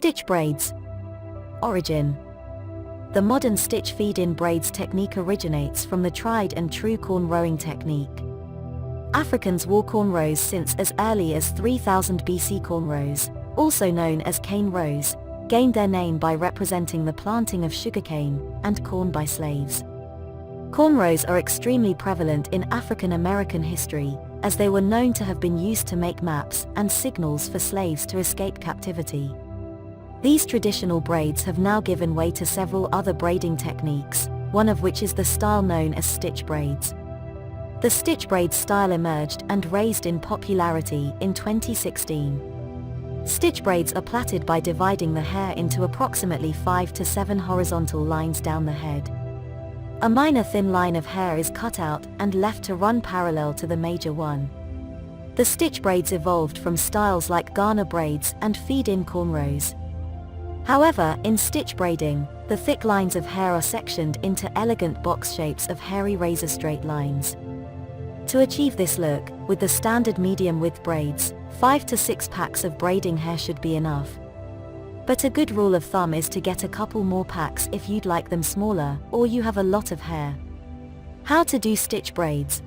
Stitch braids. Origin. The modern stitch feed-in braids technique originates from the tried and true cornrowing technique. Africans wore cornrows since as early as 3000 BC. Cornrows, also known as cane rows, gained their name by representing the planting of sugarcane and corn by slaves. Cornrows are extremely prevalent in African American history, as they were known to have been used to make maps and signals for slaves to escape captivity. These traditional braids have now given way to several other braiding techniques, one of which is the style known as stitch braids. The stitch braid style emerged and raised in popularity in 2016. Stitch braids are plaited by dividing the hair into approximately 5 to 7 horizontal lines down the head. A minor thin line of hair is cut out and left to run parallel to the major one. The stitch braids evolved from styles like Ghana braids and feed-in cornrows. However, in stitch braiding, the thick lines of hair are sectioned into elegant box shapes of hairy razor straight lines. To achieve this look, with the standard medium-width braids, 5 to 6 packs of braiding hair should be enough. But a good rule of thumb is to get a couple more packs if you'd like them smaller, or you have a lot of hair. How to do stitch braids.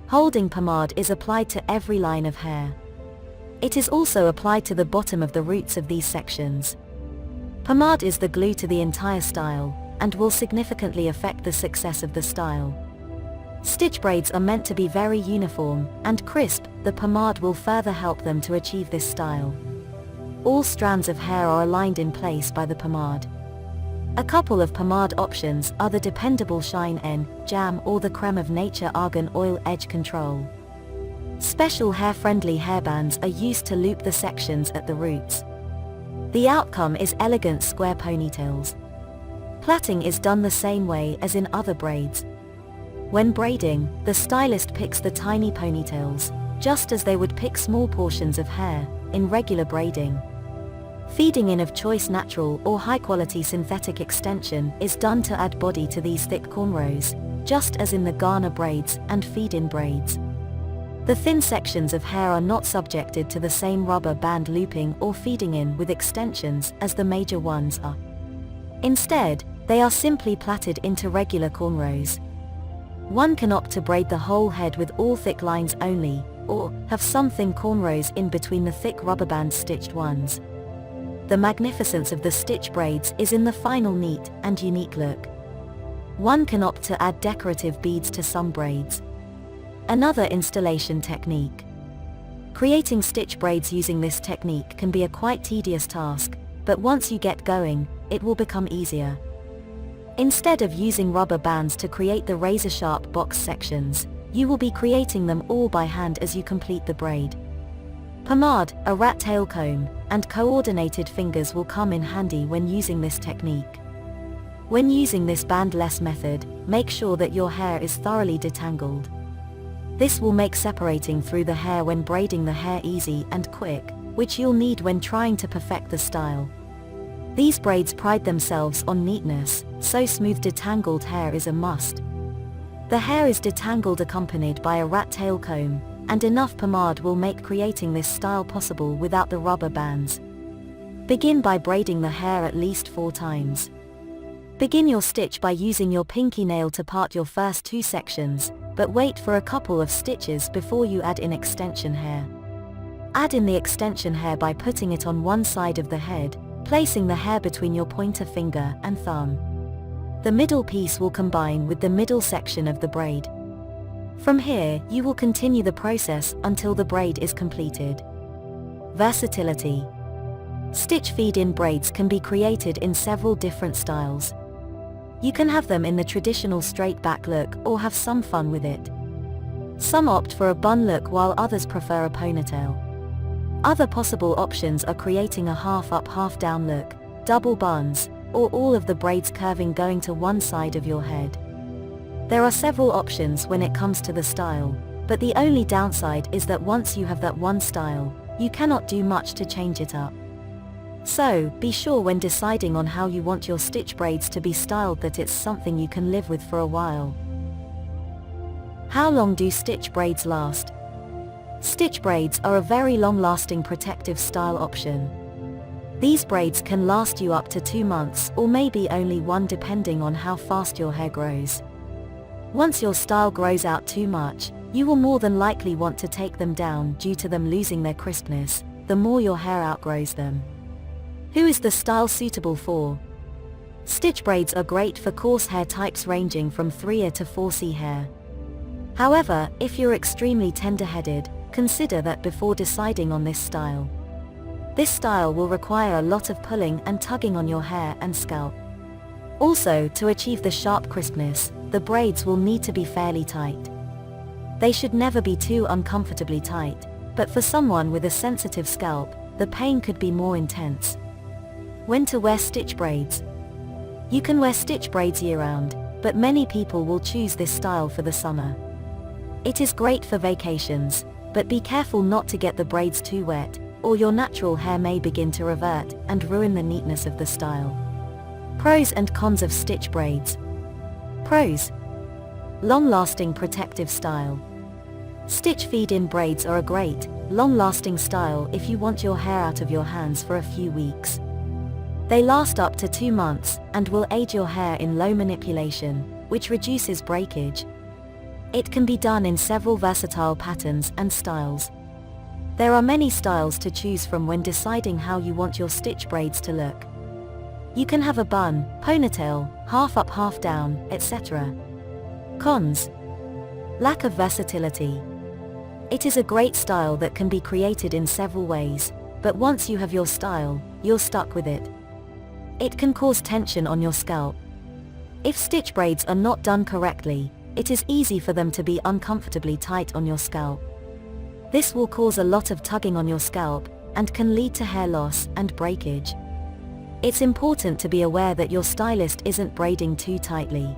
Holding pomade is applied to every line of hair. It is also applied to the bottom of the roots of these sections. Pomade is the glue to the entire style, and will significantly affect the success of the style. Stitch braids are meant to be very uniform and crisp. The pomade will further help them to achieve this style. All strands of hair are aligned in place by the pomade. A couple of pomade options are the dependable Shine N, Jam or the Creme of Nature Argan Oil Edge Control. Special hair-friendly hairbands are used to loop the sections at the roots. The outcome is elegant square ponytails. Plaiting is done the same way as in other braids. When braiding, the stylist picks the tiny ponytails, just as they would pick small portions of hair in regular braiding. Feeding in of choice natural or high-quality synthetic extension is done to add body to these thick cornrows, just as in the Ghana braids and feed-in braids. The thin sections of hair are not subjected to the same rubber band looping or feeding in with extensions as the major ones are. Instead, they are simply plaited into regular cornrows. One can opt to braid the whole head with all thick lines only, or have some thin cornrows in between the thick rubber band stitched ones. The magnificence of the stitch braids is in the final neat and unique look. One can opt to add decorative beads to some braids. Another installation technique. Creating stitch braids using this technique can be a quite tedious task, but once you get going, it will become easier. Instead of using rubber bands to create the razor-sharp box sections, you will be creating them all by hand as you complete the braid. Pomade, a rat tail comb, and coordinated fingers will come in handy when using this technique. When using this bandless method, make sure that your hair is thoroughly detangled. This will make separating through the hair when braiding the hair easy and quick, which you'll need when trying to perfect the style. These braids pride themselves on neatness, so smooth detangled hair is a must. The hair is detangled accompanied by a rat tail comb, and enough pomade will make creating this style possible without the rubber bands. Begin by braiding the hair at least 4 times. Begin your stitch by using your pinky nail to part your first 2 sections, but wait for a couple of stitches before you add in extension hair. Add in the extension hair by putting it on one side of the head, placing the hair between your pointer finger and thumb. The middle piece will combine with the middle section of the braid. From here, you will continue the process until the braid is completed. Versatility. Stitch feed-in braids can be created in several different styles. You can have them in the traditional straight back look or have some fun with it. Some opt for a bun look while others prefer a ponytail. Other possible options are creating a half up half down look, double buns, or all of the braids curving going to one side of your head. There are several options when it comes to the style, but the only downside is that once you have that one style, you cannot do much to change it up. So, be sure when deciding on how you want your stitch braids to be styled that it's something you can live with for a while. How long do stitch braids last? Stitch braids are a very long-lasting protective style option. These braids can last you up to 2 months or maybe only 1 depending on how fast your hair grows. Once your style grows out too much, you will more than likely want to take them down due to them losing their crispness, the more your hair outgrows them. Who is the style suitable for? Stitch braids are great for coarse hair types ranging from 3A to 4C hair. However, if you're extremely tender-headed, consider that before deciding on this style. This style will require a lot of pulling and tugging on your hair and scalp. Also, to achieve the sharp crispness, the braids will need to be fairly tight. They should never be too uncomfortably tight, but for someone with a sensitive scalp, the pain could be more intense. When to wear stitch braids? You can wear stitch braids year-round, but many people will choose this style for the summer. It is great for vacations, but be careful not to get the braids too wet, or your natural hair may begin to revert and ruin the neatness of the style. Pros and cons of stitch braids. Pros: long-lasting protective style. Stitch feed-in braids are a great, long-lasting style if you want your hair out of your hands for a few weeks. They last up to 2 months and will aid your hair in low manipulation, which reduces breakage. It can be done in several versatile patterns and styles. There are many styles to choose from when deciding how you want your stitch braids to look. You can have a bun, ponytail, half up half down, etc. Cons: lack of versatility. It is a great style that can be created in several ways, but once you have your style, you're stuck with it. It can cause tension on your scalp. If stitch braids are not done correctly, it is easy for them to be uncomfortably tight on your scalp. This will cause a lot of tugging on your scalp, and can lead to hair loss and breakage. It's important to be aware that your stylist isn't braiding too tightly.